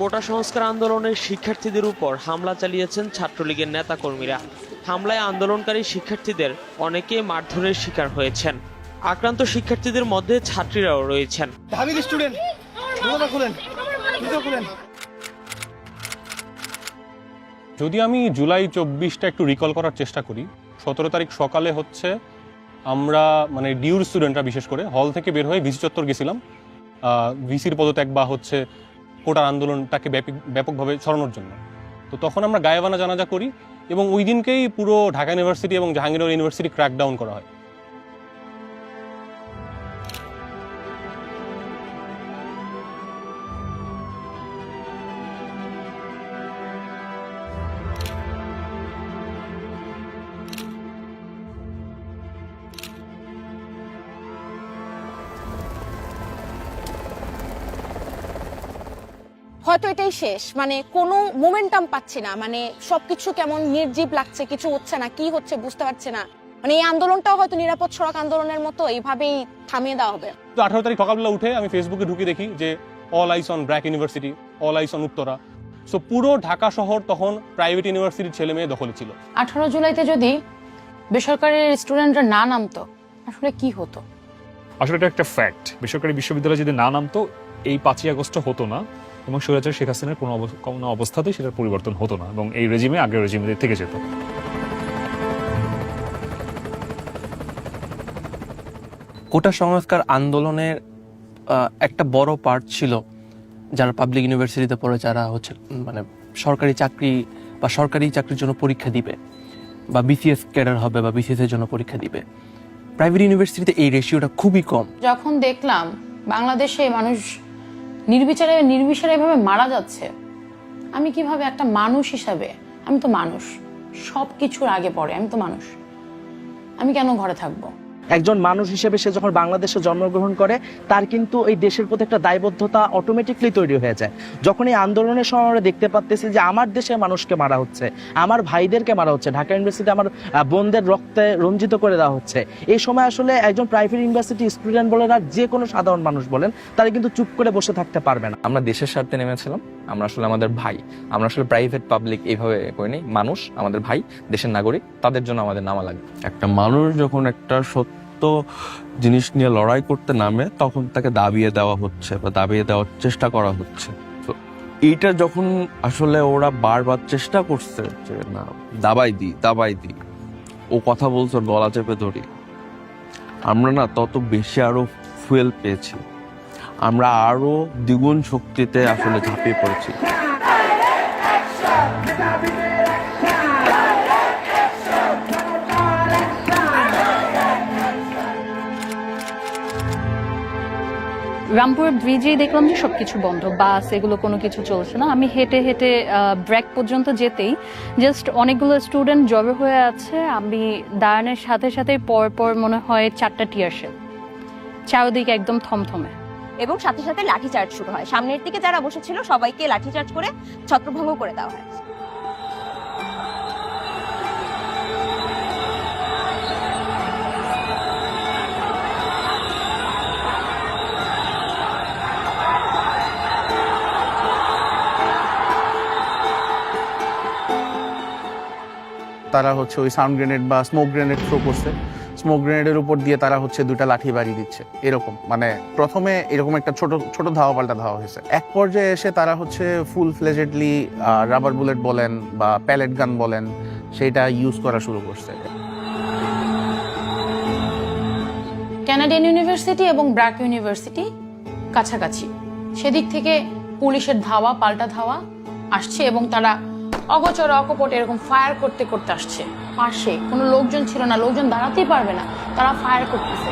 কোটা সংস্কার আন্দোলনের শিক্ষার্থীদের উপর হামলা চালিয়েছেন ছাত্রলীগের নেতাকর্মীরা। হামলায় আন্দোলনকারী শিক্ষার্থীদের অনেকেই মারধরের শিকার হয়েছেন। আক্রান্ত শিক্ষার্থীদের মধ্যে ছাত্রীরাও রয়েছেন। যদি আমি জুলাই 24টা একটু রিকল করার চেষ্টা করি, 17 তারিখ সকালে হচ্ছে আমরা মানে ডিউর স্টুডেন্টরা বিশেষ করে হল থেকে বের হয়ে ভিসি চত্বর গেছিলাম ভিসির পদত্যাগ বা হচ্ছে কোটার আন্দোলনটাকে ব্যাপকভাবে ছড়ানোর জন্য। তো তখন আমরা গায়েবানা জানাজা করি এবং ওই দিনকেই পুরো ঢাকা ইউনিভার্সিটি এবং জাহাঙ্গীরনগর ইউনিভার্সিটি ক্র্যাকডাউন করা হয়। হয়তো এটাই শেষ, মানে কোনো মোমেন্টাম পাচ্ছি না, মানে সবকিছু কেমন নির্জীব লাগছে, কিছু হচ্ছে না, কি হচ্ছে বুঝতে পারছি না। মানে এই আন্দোলনটাও হয়তো নিরাপদ সড়ক আন্দোলনের মতো এইভাবেই থামিয়ে দেওয়া হবে। তো 18 তারিখ সকালবেলা উঠে আমি ফেসবুকে ঢুকে দেখি যে all ice on BRAC university, all ice on Uttara. So পুরো ঢাকা শহর তখন প্রাইভেট ইউনিভার্সিটির ছেলে মেয়ে দখলে ছিল। 18 জুলাইতে যদি বেসরকারি স্টুডেন্টরা না নামতো আসলে কি হতো? আসলে এটা একটা ফ্যাক্ট। বেসরকারি বিশ্ববিদ্যালয় যদি না নামতো এই 5ই আগস্ট হতো না এবং স্বৈরাচার শেখ হাসিনার কোনো অবস্থাতেই সেটার পরিবর্তন হতো না এবং এই রেজিমে আগের রেজিমে থেকে যেত। কোটা সংস্কার আন্দোলনের একটা বড় পার্ট ছিল যারা পাবলিক ইউনিভার্সিটিতে পড়ে, যারা হচ্ছে মানে সরকারি চাকরি বা সরকারি চাকরির জন্য পরীক্ষা দিবে বা বিসিএস ক্যাডার হবে বা বিসিএস এর জন্য পরীক্ষা দিবে। প্রাইভেট ইউনিভার্সিটিতে এই রেশিওটা খুবই কম। যখন দেখলাম বাংলাদেশে মানুষ নির্বিচারে এভাবে মারা যাচ্ছে, আমি কিভাবে একটা মানুষ হিসাবে, আমি তো মানুষ, সব কিছুর আগে পড়ে আমি তো মানুষ, আমি কেন ঘরে থাকবো? একজন মানুষ হিসেবে সে যখন বাংলাদেশে জন্মগ্রহণ করে তার কিন্তু এই দেশের প্রতি একটা দায়বদ্ধতা অটোমেটিকলি তৈরি হয়ে যায়। যখন এই আন্দোলনের সময় আমরা দেখতে পাচ্ছি যে আমার দেশের মানুষকে মারা হচ্ছে, আমার ভাইদেরকে মারা হচ্ছে, ঢাকা ইউনিভার্সিটি আমার বোনদের রক্তে রঞ্জিত করে দেওয়া হচ্ছে, এই সময় আসলে একজন প্রাইভেট ইউনিভার্সিটি স্টুডেন্ট বলেন আর যে কোনো সাধারণ মানুষ বলেন, তারা কিন্তু চুপ করে বসে থাকতে পারবে না। আমরা দেশের স্বার্থে নেমেছিলাম, আমরা আসলে আমাদের ভাই, আমরা আসলে প্রাইভেট পাবলিক এইভাবে করিনি, মানুষ আমাদের ভাই, দেশের নাগরিক, তাদের জন্য আমাদের নামা লাগবে। একটা মানুষ যখন একটা সত্য জিনিস নিয়ে লড়াই করতে নামে তখন তাকে দাবিয়ে দেওয়া হচ্ছে বা দাবিয়ে দেওয়ার চেষ্টা করা হচ্ছে। তো এইটা যখন আসলে ওরা বারবার চেষ্টা করছে যে না দাবাই দিই, ও কথা বলছে গলা চেপে ধরি, আমরা না তত বেশি আরো ফুয়েল পেয়েছি, আমরা আরো দ্বিগুণ শক্তিতে আসলে ঝাঁপিয়ে পড়েছি। রামপুর ব্রিজেই দেখলাম যে সবকিছু বন্ধ, বাস এগুলো কোনো কিছু চলছে না। আমি হেঁটে হেঁটে ব্র্যাক পর্যন্ত যেতেই জাস্ট অনেকগুলো স্টুডেন্ট জড়ো হয়ে আছে। আমি দাঁড়ানোর সাথে সাথে পর মনে হয় 4টা টিয়ার শেল, চারদিকে একদম থমথমে, এবং সাথে সাথে লাঠিচার্জ শুরু হয়। সামনের দিকে যারা বসেছিল সবাইকে লাঠিচার্জ করে ছত্রভঙ্গ করে দেওয়া হয়। তারা হচ্ছে ওই সাউন্ড গ্রেনেড বা স্মোক গ্রেনেড থ্রো করছে, স্মোক গ্রেনেডের উপর দিয়ে তারা হচ্ছে 2টা লাঠি বাড়িয়ে দিচ্ছে। এরকম মানে প্রথমে এরকম একটা ছোট ধাওয়া পাল্টা ধাওয়া হয়েছে, এক পর্যায়ে এসে তারা হচ্ছে ফুল ফ্লেজেডলি রাবার বুলেট বলেন বা প্যালেট গান বলেন সেটা ইউজ করা শুরু করছে। ক্যানাডিয়ান ইউনিভার্সিটি এবং ব্র্যাক ইউনিভার্সিটি কাছাকাছি, সেদিক থেকে পুলিশের ধাওয়া পাল্টা ধাওয়া আসছে এবং তারা অগোচর অকপট এরকম ফায়ার করতে করতে আসছে। পাশে কোনো লোকজন ছিল না, লোকজন দাঁড়াতেই পারবে না, তারা ফায়ার করতেছে।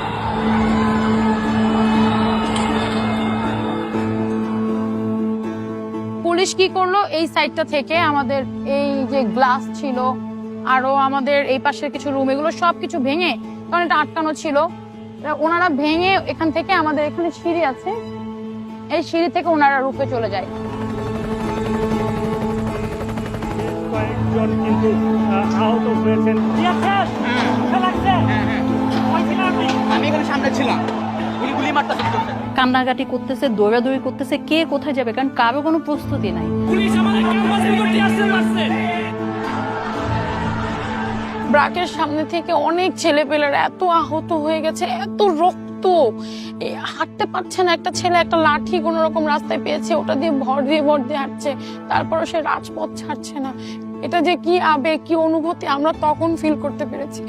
পুলিশ কি করলো, এই সাইডটা থেকে আমাদের এই যে গ্লাস ছিল আরো আমাদের এই পাশের কিছু রুম, এগুলো সবকিছু ভেঙে, কারণ এটা আটকানো ছিল, ওনারা ভেঙে এখান থেকে আমাদের এখানে সিঁড়ি আছে, এই সিঁড়ি থেকে ওনারা রুপে চলে যায়। কিন্তু আহত হয়েছেন। আমি এখানে সামনে ছিলাম, গুলি কান্নাকাটি করতেছে, দৌড়াদৌড়ি করতেছে, কে কোথায় যাবে, কারণ কারো কোনো প্রস্তুতি নাই। ব্রাকের সামনে থেকে অনেক ছেলেপেলেরা এত আহত হয়ে গেছে, এত রক্ত, হাঁটতে পারছে না। একটা ছেলে একটা লাঠি কোন রকম রাস্তায় পেয়েছে, ওটা দিয়ে ভর দিয়ে হাঁটছে, তারপরে সে রাজপথ ছাড়ছে না। এটা যে কি আবেগ, কি অনুভূতি আমরা তখন ফিল করতে পেরেছি।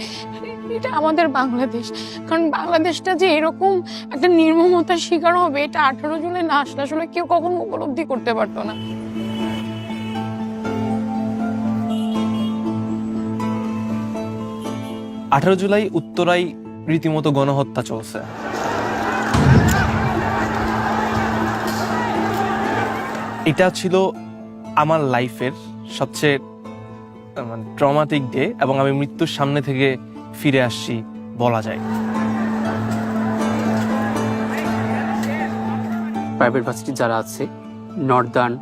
এটা আমাদের বাংলাদেশ, কারণ বাংলাদেশটা যে এরকম একটা নির্মমতার শিকার হবে এটা 18 জুলাই না আসলে আসলে কেউ কখনো উপলব্ধি করতে পারতো না। জুলাই উত্তরায় রীতিমতো গণহত্যা চলছে। এটা ছিল আমার লাইফের সবচেয়ে ট্রমাটিক ডে, এবং আমি মৃত্যুর সামনে থেকে ফিরে আসছি বলা যায়। প্রাইভেট ভার্সিটি যারা আছে, নর্দার্ন,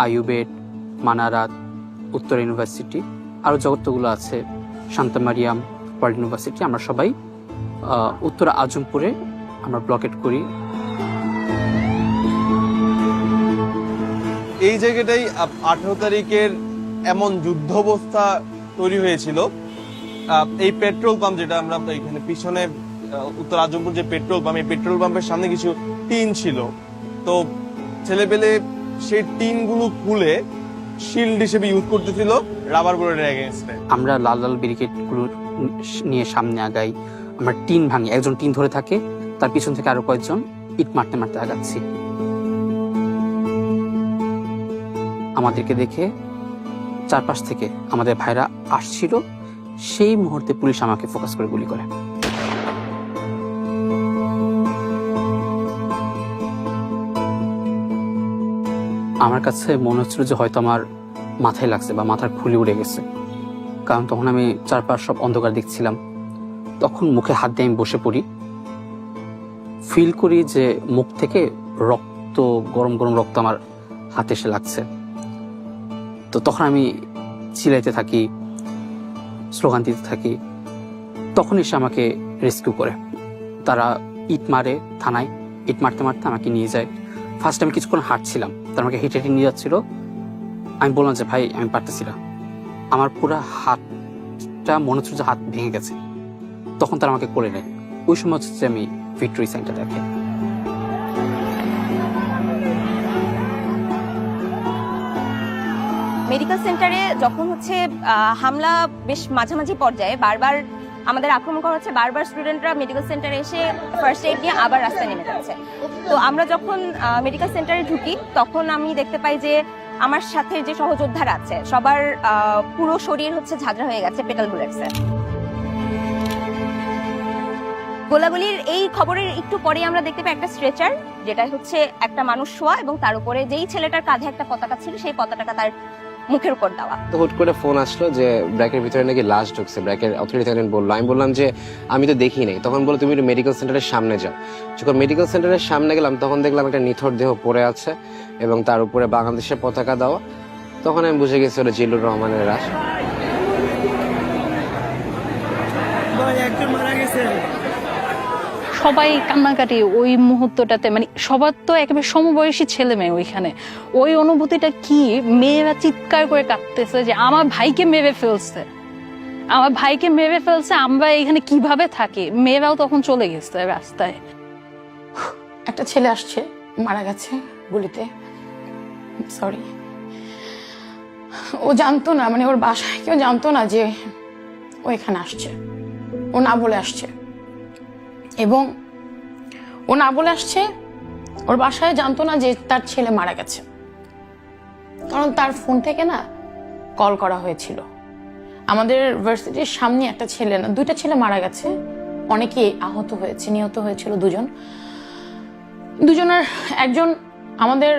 আইউবেট, মানারাত, উত্তর ইউনিভার্সিটি, আরও যতগুলো আছে, শান্তা মারিয়াম, ওয়ার্ল্ড ইউনিভার্সিটি, আমরা সবাই উত্তর আজমপুরে আমরা ব্লকেট করি। এই জায়গাটাই 18 তারিখের এমন যুদ্ধাবস্থা তৈরি হয়েছিল। এই পেট্রোল পাম্প যেটা আমরা এখানে পিছনে উত্তর আজমপুর যে পেট্রোল পাম্প, এই পেট্রোল পাম্পের সামনে কিছু টিন ছিল, তো ছেলেপেলে সেই টিনগুলো খুলে শিল্ড হিসেবে ইউজ করতেছিল রাবার বুলেটের এগেইনস্টে। আমরা লাল লাল ব্যারিকেডগুলো নিয়ে সামনে আগাই, আমরা টিন ভাঙি, একজন টিন ধরে থাকে, তার পিছন থেকে আরো কয়েকজন ইট মারতে মারতে আগাচ্ছি। আমাদেরকে দেখে চারপাশ থেকে আমাদের ভাইরা আসছিল, সেই মুহূর্তে পুলিশ আমাকে ফোকাস করে গুলি করে। আমার কাছে মনে হচ্ছিল যে হয়তো আমার মাথায় লাগছে বা মাথার খুলি উড়ে গেছে, কারণ তখন আমি চারপাশ সব অন্ধকার দেখছিলাম। তখন মুখে হাত দিয়ে আমি বসে পড়ি, ফিল করি যে মুখ থেকে রক্ত, গরম গরম রক্ত আমার হাতে এসে লাগছে। তো তখন আমি চিলাইতে থাকি, স্লোগান দিতে থাকি। তখন এসে আমাকে রেস্কিউ করে, তারা ইট মারে থানায়, ইট মারতে মারতে আমাকে নিয়ে যায়। ফার্স্ট আমি কিছুক্ষণ হাঁটছিলাম, তারা আমাকে হেঁটে হেঁটে নিয়ে যাচ্ছিল। আমি বললাম যে ভাই আমি পারতেছি না, আমার পুরো হাতটা মনে হচ্ছে যে হাত ভেঙে গেছে। তখন তারা আমাকে কোলে নেয়। ওই সময় হচ্ছে আমি ভিক্টোরি সেন্টার দেখে। মেডিকেল সেন্টারে যখন হচ্ছে হামলা বেশ মাঝামাঝি পর্যায়ে বারবার আমাদের আক্রমণ করা হচ্ছে, বারবার স্টুডেন্টরা মেডিকেল সেন্টারে এসে ফার্স্ট এইড নিয়ে আবার রাস্তায় নেমে যাচ্ছে। তো আমরা যখন মেডিকেল সেন্টারে ঢুকি তখন আমি দেখতে পাই যে আমার সাথে যে সহযোদ্ধারা আছে সবার পুরো শরীর হচ্ছে ঝাঁঝরা হয়ে গেছে পেটাল বুলেটসে। গোলাগুলির এই খবরের একটু পরে আমরা দেখতে পাই একটা স্ট্রেচার, যেটা হচ্ছে একটা মানুষ শোয়া, এবং তার উপরে যেই ছেলেটার কাঁধে একটা পতাকা ছিল সেই পতাকাটা তার মুখের উপর দেওয়া। তো হুট করে ফোন আসলো যে ব্র্যাকের ভিতরে নাকি লাশ ঢুকছে। ব্র্যাকের অথরিটি বললো, আমি বললাম যে আমি তো দেখি নাই। তখন বললো তুমি মেডিকেল সেন্টারের সামনে যাও। যখন মেডিকেল সেন্টারের সামনে গেলাম তখন দেখলাম একটা নিথর দেহ পড়ে আছে এবং তার উপরে বাংলাদেশের পতাকা দেওয়া। তখন আমি বুঝে গেছি ওটা জিল্লুর রহমানের লাশ। সবাই কান্নাকাটি ওই মুহূর্তটাতে, মানে সবার তো একেবারে সমবয়সী ছেলে মেয়ে ওইখানে। ওই অনুভূতিটা কি, মেয়েরা চিৎকার করে কাঁদতেছে যে আমার ভাইকে মেরে ফেলছে, আমার ভাইকে মেরে ফেলছে, আমরা এখানে কিভাবে থাকি। মেয়েরাও তখন চলে গেছে রাস্তায়। একটা ছেলে আসছে, মারা গেছে গুলিতে, সরি। ও জানতো না, মানে ওর বাসায় কেউ জানতো না যে ও এখানে আসছে। ও না বলে আসছে, এবং ও না বলে আসছে, ওর বাসায় জানতো না যে তার ছেলে মারা গেছে, কারণ তার ফোন থেকে না কল করা হয়েছিল। আমাদের ভার্সিটির সামনে একটা ছেলে না, দুইটা ছেলে মারা গেছে, অনেকে আহত হয়েছে, নিহত হয়েছিল দুজনের একজন আমাদের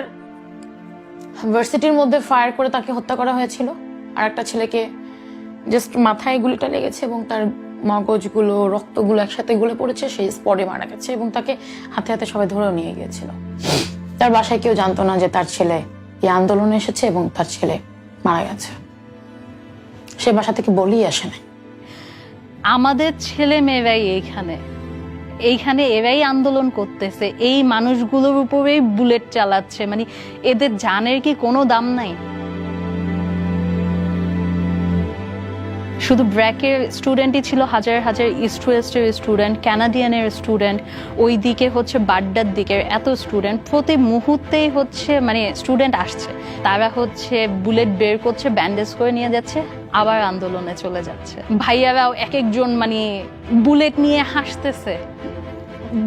ভার্সিটির মধ্যে ফায়ার করে তাকে হত্যা করা হয়েছিল, আর একটা ছেলেকে জাস্ট মাথায় গুলিটা লেগেছে এবং তার মগজগুলো, রক্তগুলো একসাথে গলে পড়েছে, সেই স্পটে মারা গেছে, এবং তাকে হাতে হাতে সবাই ধরেও নিয়ে গিয়েছিল। তার বাসায় কেউ জানতো না যে তার ছেলে এই আন্দোলনে এসেছে এবং তার ছেলে মারা গেছে। সে বাসা থেকে বলেই আসে না। আমাদের ছেলে মেয়েরাই এইখানে, এইখানে এরাই আন্দোলন করতেছে, এই মানুষগুলোর উপরেই বুলেট চালাচ্ছে, মানে এদের জানের কি কোনো দাম নাই? শুধু ব্র্যাকের স্টুডেন্টই ছিল হাজার হাজার, ইস্ট ওয়েস্টের স্টুডেন্ট, কানাডিয়ানের স্টুডেন্ট, ওই দিকে হচ্ছে বাড্ডার দিকের এত স্টুডেন্ট, প্রতি মুহূর্তেই হচ্ছে মানে স্টুডেন্ট আসছে, তারা হচ্ছে বুলেট বের করছে, ব্যান্ডেজ করে নিয়ে যাচ্ছে, আবার আন্দোলনে চলে যাচ্ছে। ভাইয়ারাও এক একজন মানে বুলেট নিয়ে হাসতেছে,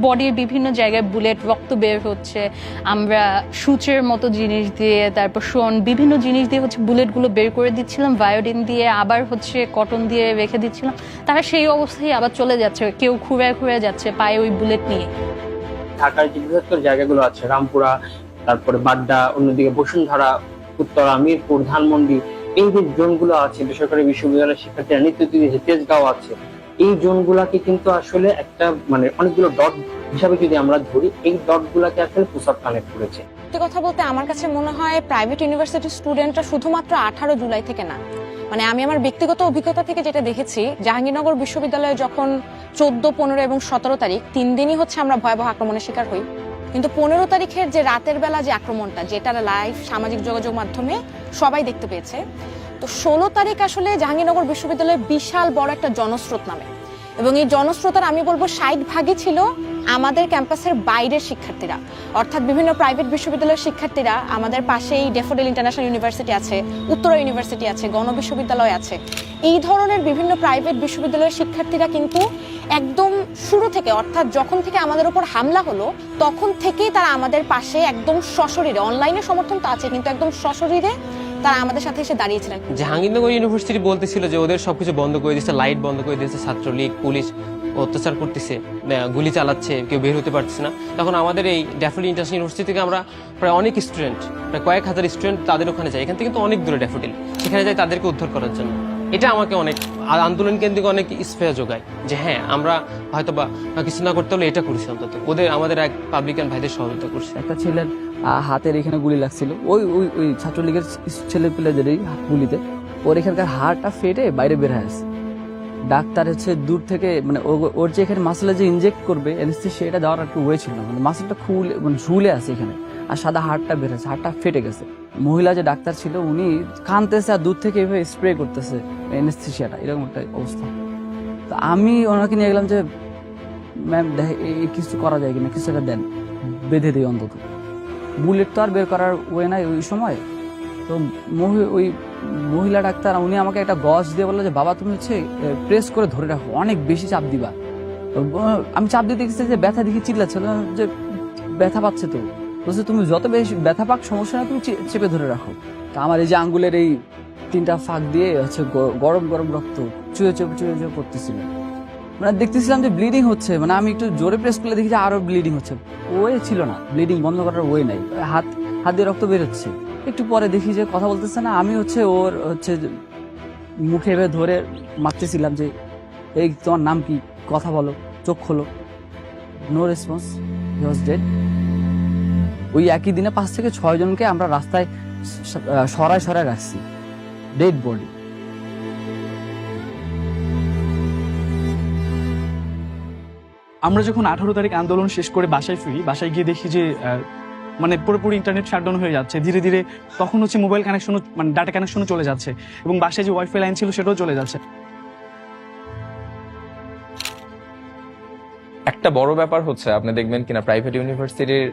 বডির বিভিন্ন জায়গায় বুলেট, রক্ত বের হচ্ছে, আমরা সূচের মতো জিনিস দিয়ে, তারপর বিভিন্ন জিনিস দিয়ে হচ্ছে বুলেটগুলো বের করে দিচ্ছিলাম, বায়োডিন দিয়ে, আবার হচ্ছে কটন দিয়ে রেখে দিচ্ছিলাম, তারা সেই অবস্থায় আবার চলে যাচ্ছে, কেউ খুঁড়ে যাচ্ছে পায়ে ওই বুলেট নিয়ে। ঢাকার যে বৃহত্তর জায়গাগুলো আছে, রামপুরা, তারপরে বাড্ডা, অন্যদিকে বসুন্ধরা, উত্তরা, মিরপুর, ধানমন্ডি, এই যে জোনগুলো আছে বেসরকারি বিশ্ববিদ্যালয়ের শিক্ষার্থীরা নিত্যদিন দিয়েছে, তেজগাঁও আছে, এই জোনগুলাকে কিন্তু আসলে একটা মানে অনেকগুলো ডট হিসাবে যদি আমরা ধরি, এই ডট গুলাকে আসলে পুসআপ কানেক্ট করেছে। সত্যি কথা বলতে আমার কাছে মনে হয় প্রাইভেট ইউনিভার্সিটির স্টুডেন্টরা শুধুমাত্র 18 জুলাই থেকে না, মানে আমি আমার ব্যক্তিগত অভিজ্ঞতা থেকে যেটা দেখেছি, জাহাঙ্গীরনগর বিশ্ববিদ্যালয়ে যখন 14, 15 এবং 17 তারিখ 3 দিনই হচ্ছে আমরা ভয়াবহ আক্রমণের শিকার হই, কিন্তু 15 তারিখের যে রাতের বেলা যে আক্রমণটা, যেটা লাইভ সামাজিক যোগাযোগ মাধ্যমে সবাই দেখতে পেয়েছে, তো 16 তারিখ আসলে জাহাঙ্গীরনগর বিশ্ববিদ্যালয়ে বিশাল বড় একটা জনস্রোত নামে, এবং এই জনস্রোতের আমি বলবো 60% ছিল আমাদের ক্যাম্পাসের বাইরের শিক্ষার্থীরা, অর্থাৎ বিভিন্ন প্রাইভেট বিশ্ববিদ্যালয়ের শিক্ষার্থীরা। আমাদের পাশেই ড্যাফোডিল ইন্টারন্যাশনাল ইউনিভার্সিটি আছে, উত্তরা ইউনিভার্সিটি আছে, গণ বিশ্ববিদ্যালয় আছে, এই ধরনের বিভিন্ন প্রাইভেট বিশ্ববিদ্যালয়ের শিক্ষার্থীরা কিন্তু একদম শুরু থেকে, অর্থাৎ যখন থেকে আমাদের উপর হামলা হলো তখন থেকেই তারা আমাদের পাশে একদম সশরীরে, অনলাইনে সমর্থন তো আছে কিন্তু একদম সশরীরে তারা আমাদের সাথে এসে দাঁড়িয়েছিলেন। জাহাঙ্গীরনগর ইউনিভার্সিটি বলতেছিল যে ওদের সবকিছু বন্ধ করে দিচ্ছে, লাইট বন্ধ করে দিচ্ছে, ছাত্রলীগ পুলিশ অত্যাচার করতেছে, গুলি চালাচ্ছে, কেউ বের হতে পারতেছে না। তখন আমাদের এই ড্যাফোডিল ইন্টারন্যাশনাল ইউনিভার্সিটি থেকে আমরা প্রায় অনেক স্টুডেন্ট, প্রায় কয়েক হাজার স্টুডেন্ট তাদের ওখানে যায়, এখান থেকে কিন্তু অনেক দূরে ড্যাফোডিল, সেখানে যাই তাদেরকে উদ্ধার করার জন্য। এটা আমাকে অনেক আন্দোলন কেন্দ্রিক অনেক স্পেয়ার যোগায় যে হ্যাঁ আমরা হয়তো বা কিছু না করতে হলে এটা করছি, অন্তত আমাদের এক পাবলিকান ভাইদের সহযোগিতা করছে। একটা ছেলের হাতের এখানে গুলি লাগছিল, ওই ওই ওই ছাত্রলীগের ছেলে পেলেদেরই গুলিতে, ওর এখানকার হাড়টা ফেটে বাইরে বের হয়ে আসে। ডাক্তার হচ্ছে দূর থেকে মানে ওর যে এখানে মাসলে যে ইনজেক্ট করবে অ্যানেস্থেসিয়া, এটা দেওয়ার একটু ওয়ে ছিল না, মানে মাসলটা খুলে মানে ঝুলে আছে এখানে, আর সাদা হাড়টা বের হয়েছে, হাড়টা ফেটে গেছে। মহিলা যে ডাক্তার ছিল উনি কাঁদতেছে আর দূর থেকে এভাবে স্প্রে করতেছে অ্যানেস্থেসিয়াটা, এরকম একটা অবস্থা। তো আমি ওনাকে নিয়ে গেলাম যে ম্যাম কিছু করা যায় কিনা, কিছু একটা দেন, বেঁধে দিই অন্তত। বুলেট তো আর বের করার ওয়ে নাই ওই সময়। তো ওই মহিলা ডাক্তার উনি আমাকে একটা গজ দিয়ে বললো যে বাবা তুমি হচ্ছে প্রেস করে ধরে রাখো, অনেক বেশি চাপ দিবা। আমি চাপ দিতে গেছি যে ব্যথা দেখে চিল্লাচ্ছিল যে ব্যথা পাচ্ছে, তো বলছে তুমি যত বেশি ব্যথা পাক সমস্যা না, তুমি চেপে ধরে রাখো। তা আমার এই যে আঙ্গুলের এই 3টা ফাঁক দিয়ে হচ্ছে গরম গরম রক্ত চুয়ে পড়তেছিল, মানে দেখতেছিলাম যে ব্লিডিং হচ্ছে, মানে আমি একটু জোরে প্রেস করলে দেখি যে আরো ব্লিডিং হচ্ছে, ওয়ে ছিল না, ব্লিডিং বন্ধ করার ওয়ে নাই, হাত দিয়ে রক্ত বের হচ্ছে। একটু পরে দেখি যে কথা বলতেছে না, আমি হচ্ছে ওর হচ্ছে মুখে এভাবে ধরে মারতেছিলাম যে এই তোমার নাম কি, কথা বলো, চোখ খোলো, no response, he was dead. ওই একই দিনে 5 থেকে 6 জনকে আমরা রাস্তায় সরায় রাখছি, ডেড বডি। আমরা যখন 18 তারিখ আন্দোলন শেষ করে বাসায় ফিরি, বাসায় গিয়ে দেখি যে মানে পুরোপুরি ইন্টারনেট শাটডাউন হয়ে যাচ্ছে ধীরে ধীরে। তখন হচ্ছে মোবাইল কানেকশনও মানে ডাটা কানেকশনও চলে যাচ্ছে, এবং বাসায় যে ওয়াইফাই লাইন ছিল সেটাও চলে যাচ্ছে। একটা বড় ব্যাপার হচ্ছে আপনি দেখবেন কিনা প্রাইভেট ইউনিভার্সিটির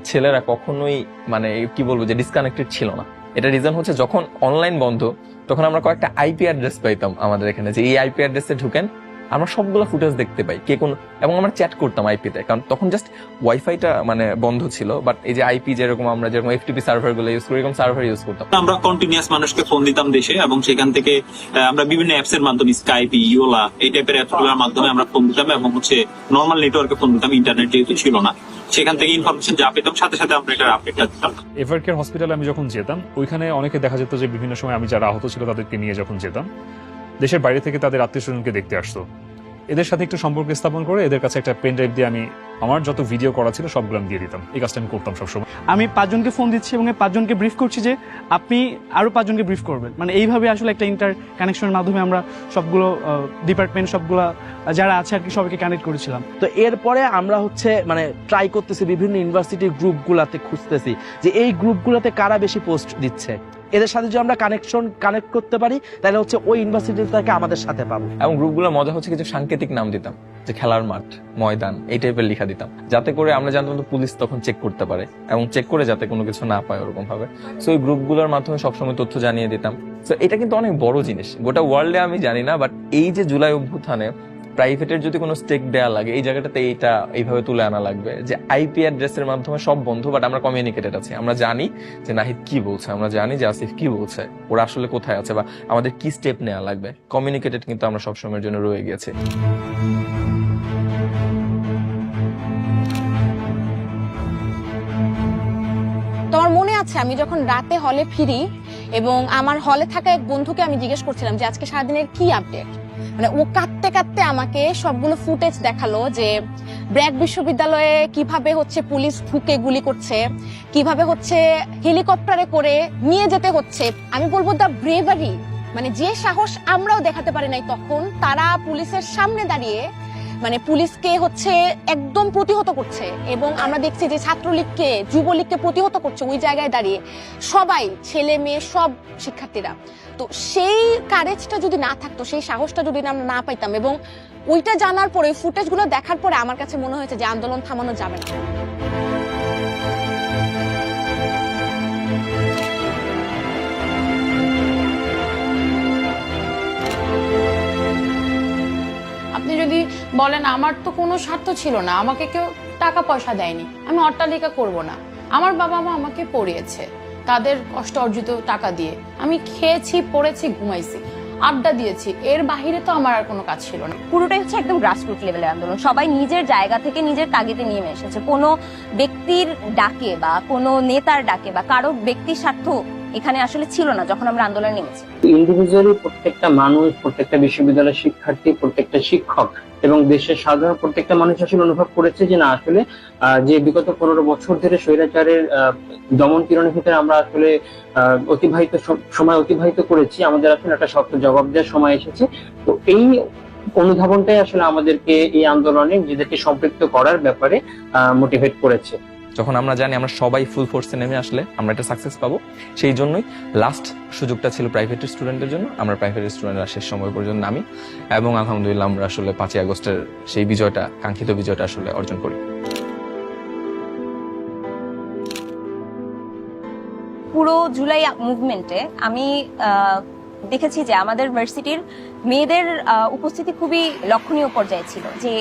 ছেলেরা কখনোই মানে কি বলবো যে ডিসকানেক্টেড ছিল না। এটা রিজন হচ্ছে যখন অনলাইন বন্ধ তখন আমরা কয়েকটা আইপি অ্যাড্রেস পাইতাম আমাদের এখানে, যে এই আইপি অ্যাড্রেসে ঢুকেন আমরা সবগুলো ফুটেজ দেখতে পাই কে কোন, এবং আমরা চ্যাট করতাম আইপিতে, কারণ তখন জাস্ট ওয়াইফাইটা মানে বন্ধ ছিল। বাট এই যে আইপি যেরকম আমরা যেরকম এফটিপি সার্ভার গুলো ইউজ করি, এরকম সার্ভার ইউজ করতাম। আমরা কন্টিনিউয়াস মানুষকে ফোন দিতাম দেশে, এবং সেখান থেকে আমরা বিভিন্ন অ্যাপস এর মাধ্যমে স্কাইপ, ইওলা এই টাইপের অ্যাপসগুলোর মাধ্যমে আমরা ফোন দিতাম, এবং হচ্ছে নর্মাল নেটওয়ার্কে ফোন দিতাম, ইন্টারনেট যেহেতু ছিল না। সেখান থেকে ইনফরমেশন যা পেতাম সাথে সাথে আমরা এটার আপডেটটা দিতাম। এভারকেয়ার হসপিটালে আমি যখন যেতাম ওইখানে অনেকে দেখা যেত যে বিভিন্ন সময় আমি যারা আহত ছিল তাদেরকে নিয়ে যখন যেতাম, দেশের বাইরে থেকে তাদের আত্মীয় স্বজনকে দেখতে আসতো। এদের সাথে একটু সম্পর্ক স্থাপন করে এদের কাছে একটা পেন ড্রাইভ দিয়ে আমি আমার যত ভিডিও করা ছিল সবগুলো আমি দিয়ে দিতাম। এই কাজটা আমি করতাম সবসময়। আমি 5 জনকে ফোন দিচ্ছি এবং 5 জনকে ব্রিফ করছি যে আপনি আরো 5 জনকে ব্রিফ করবেন। মানে এইভাবে আসলে একটা ইন্টার কানেকশনের মাধ্যমে আমরা সবগুলো ডিপার্টমেন্ট সবগুলো যারা আছে আর কি সবাইকে কানেক্ট করেছিলাম। তো এরপরে আমরা হচ্ছে মানে ট্রাই করতেছি বিভিন্ন ইউনিভার্সিটির গ্রুপগুলাতে খুঁজতেছি যে এই গ্রুপগুলোতে কারা বেশি পোস্ট দিচ্ছে, এদের সাথে যদি আমরা কানেক্ট করতে পারি তাহলে হচ্ছে ওই ইউনিভার্সিটিটাকে আমাদের সাথে পাবো। এবং গ্রুপগুলোর মজা হচ্ছে কিছু সাংকেতিক নাম দিতাম, যে খেলার মাঠ, ময়দান, এই টাইপের লেখা দিতাম, যাতে করে আমরা জানতাম তো পুলিশ তখন চেক করতে পারে এবং চেক করে যাতে কোনো কিছু না পায় ওরকম ভাবে। সো ওই গ্রুপগুলোর মাধ্যমে সবসময় তথ্য জানিয়ে দিতাম। সো এটা কিন্তু অনেক বড় জিনিস, গোটা ওয়ার্ল্ডে আমি জানি না, বাট এই যে জুলাই অভ্যুত্থানে প্রাইভেটের যদি কোনো স্টেক দেওয়া লাগে এই জায়গাটাতে এইটা এইভাবে তুলে আনা লাগবে যে আইপি অ্যাড্রেসের মাধ্যমে সব বন্ধু, বাট আমরা কমিউনিকেটেড আছি, আমরা জানি যে নাহিদ কি বলছে, আমরা জানি যে আসিফ কি বলছে, ওরা আসলে কোথায় আছে বা আমাদের কি স্টেপ নেওয়া লাগবে। কমিউনিকেটেড কিন্তু আমরা সবসময়ের জন্য রয়ে গেছি। তোমার মনে আছে আমি যখন রাতে হলে ফিরি এবং আমার হলে থাকা এক বন্ধুকে আমি জিজ্ঞেস করছিলাম যে আজকে সারাদিনের কি আপডেট, মানে ও কাঁদতে কাঁদতে আমাকে সবগুলো ফুটেজ দেখালো যে ব্র্যাক বিশ্ববিদ্যালয়ে কিভাবে হচ্ছে পুলিশ ঢুকে গুলি করছে, কিভাবে হচ্ছে হেলিকপ্টারে করে নিয়ে যেতে হচ্ছে। আমি বলবো দা ব্রেভারি, মানে যে সাহস আমরাও দেখাতে পারি নাই তখন, তারা পুলিশের সামনে দাঁড়িয়ে মানে পুলিশকে হচ্ছে একদম প্রতিহত করছে। এবং আমরা দেখছি যে ছাত্রলীগকে, যুবলীগকে প্রতিহত করছে ওই জায়গায় দাঁড়িয়ে সবাই, ছেলে মেয়ে সব শিক্ষার্থীরা। তো সেই কারেজটা যদি না থাকতো, সেই সাহসটা যদি আমরা না পাইতাম, এবং ওইটা জানার পরে, ফুটেজগুলো দেখার পরে আমার কাছে মনে হয়েছে যে আন্দোলন থামানো যাবে না। আপনি যদি বলেন আমার তো কোনো স্বার্থ ছিল না, আমাকে কেউ টাকা পয়সা দেয়নি, আমি অট্টালিকা করব না, আমার বাবা মা আমাকে পড়িয়েছে তাদের কষ্ট অর্জিত টাকা দিয়ে, আমি খেয়েছি, পড়েছি, ঘুমাইছি, আড্ডা দিয়েছি, এর বাহিরে তো আমার আর কোনো কাজ ছিল না। পুরোটাই হচ্ছে একদম গ্রাসরুট লেভেলের আন্দোলন। সবাই নিজের জায়গা থেকে নিজের তাগিদে নিয়ে এসেছে, কোনো ব্যক্তির ডাকে বা কোনো নেতার ডাকে বা কারো ব্যক্তির স্বার্থ এখানে আসলে ছিল না যখন আমরা আন্দোলনে নেমেছি। ইন্ডিভিজুয়ালি প্রত্যেকটা মানুষ, প্রত্যেকটা বিশ্ববিদ্যালয়ের শিক্ষার্থী, প্রত্যেকটা শিক্ষক এবং দেশের সাধারণ প্রত্যেকটা মানুষ আসলে অনুভব করেছে যে না, আসলে যে বিগত 15 বছর ধরে স্বৈরাচারের দমন পীড়নের ভিতরে আমরা আসলে সময় অতিবাহিত করেছি, আমাদের আসলে একটা শক্ত জবাব দেওয়ার সময় এসেছে। তো এই অনুধাবনটাই আসলে আমাদেরকে এই আন্দোলনে নিজেদেরকে সম্পৃক্ত করার ব্যাপারে মোটিভেট করেছে। যখন আমরা জানি আমরা সবাই ফুল ফোর্সে নেমে আসলে আমরা একটা সাকসেস পাবো, সেই জন্যই লাস্ট সুযোগটা ছিল প্রাইভেট স্টুডেন্টের জন্য। আমরা প্রাইভেট স্টুডেন্টরা শেষ সময় পর্যন্ত নামি এবং আলহামদুলিল্লাহ আমরা আসলে 5ই আগস্টের সেই বিজয়টা, কাঙ্ক্ষিত বিজয়টা আসলে অর্জন করি। পুরো জুলাই মুভমেন্টে আমি দেখেছি যে আমাদের ভার্সিটির মেয়েদের উপস্থিতি খুবই লক্ষণীয় পর্যায়ে ছিল, যে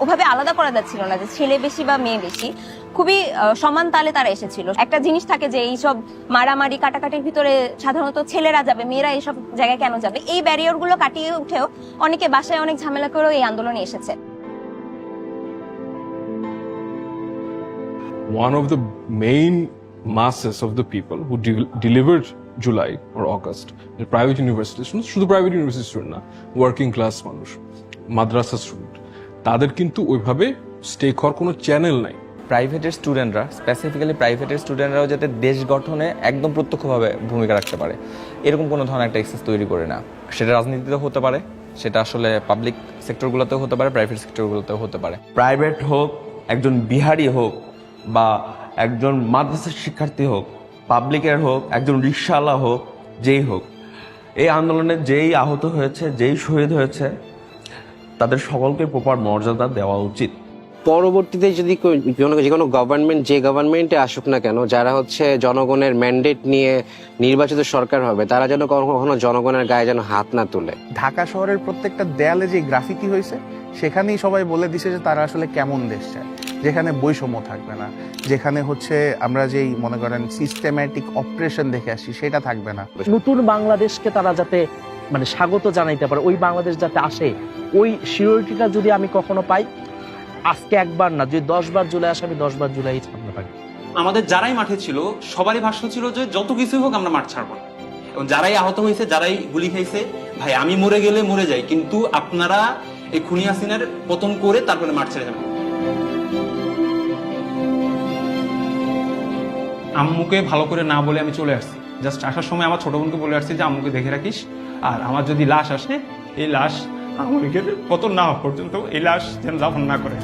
ওভাবে আলাদা করা যাচ্ছিল না যে ছেলে বেশি বা মেয়ে বেশি, খুবই সমান তালে তারা এসেছিল। একটা জিনিস থাকে যে এইসব মারামারি কাটাকাটির ভিতরে সাধারণত ছেলেরা যাবে, মেয়েরা এইসব জায়গায় কেন যাবে, এই ব্যারিয়ার গুলো কাটিয়ে উঠেও অনেকে বাসায় অনেক ঝামেলা করেও এই আন্দোলনে এসেছে। One of the main masses of the people who delivered July or August, the private university students, শুধু প্রাইভেট ইউনিভার্সিটি স্টুডেন্ট না, ওয়ার্কিং ক্লাস মানুষ, মাদ্রাসা স্টুডেন্ট, তাদের কিন্তু ওইভাবে স্টেক হওয়ার কোনো চ্যানেল নাই। প্রাইভেটের স্টুডেন্টরা, স্পেসিফিক্যালি প্রাইভেটের স্টুডেন্টরাও যাতে দেশ গঠনে একদম প্রত্যক্ষভাবে ভূমিকা রাখতে পারে এরকম কোনো ধরনের একটা এক্সেস তৈরি করে না। সেটা রাজনীতিতেও হতে পারে, সেটা আসলে পাবলিক সেক্টরগুলোতেও হতে পারে, প্রাইভেট সেক্টরগুলোতেও হতে পারে। প্রাইভেট হোক, একজন বিহারি হোক বা একজন মাদ্রাসার শিক্ষার্থী হোক, পাবলিকের হোক, একজন রিক্সাওয়ালা হোক, যেই হোক, এই আন্দোলনে যেই আহত হয়েছে, যেই শহীদ হয়েছে, তাদের সকলকে প্রপার মর্যাদা দেওয়া উচিত। পরবর্তীতে যদি যে কোনো গভর্নমেন্ট, যে গভর্নমেন্টে আসুক না কেন, যারা হচ্ছে জনগণের ম্যান্ডেট নিয়ে নির্বাচিত সরকার হবে, তারা যেন কখনো জনগণের গায়ে যেন হাত না তুলে। ঢাকা শহরের প্রত্যেকটা দেয়ালে যে গ্রাফিতি হয়েছে সেখানেই সবাই বলে দিছে যে তারা আসলে কেমন দেশ চায়, যেখানে বৈষম্য থাকবে না, যেখানে হচ্ছে আমরা যেই মনে করেন সিস্টেম্যাটিক অপারেশন দেখে আসছি সেটা থাকবে না। নতুন বাংলাদেশকে তারা যাতে মানে স্বাগত জানাইতে পারে, ওই বাংলাদেশ যাতে আসে, ওই সিওরিটিটা যদি আমি কখনো পাই, আজকে একবার না, যদি 10 বার জুলাই আসে আমি 10 বার জুলাই সামনে থাকি। আমাদের যারাই মাঠে ছিল সবারই ভাষ্য ছিল যে যত কিছুই হোক আমরা মাঠ ছাড়বো, এবং যারাই আহত হয়েছে, যারাই গুলি খাইছে, ভাই আমি মরে গেলে মরে যাই, কিন্তু আপনারা এই খুনি হাসিনার পতন করে তারপরে মাঠ ছেড়ে যাবেন। আম্মুকে ভালো করে না বলে আমি চলে আসছি। জাস্ট আসার সময় আমার ছোট বোনকে বলে আসছি যে আম্মুকে দেখে রাখিস, আর আমার যদি লাশ আসে এই লাশ আমাকে কত না পর্যন্ত এই লাশ যেন দাফন না করে।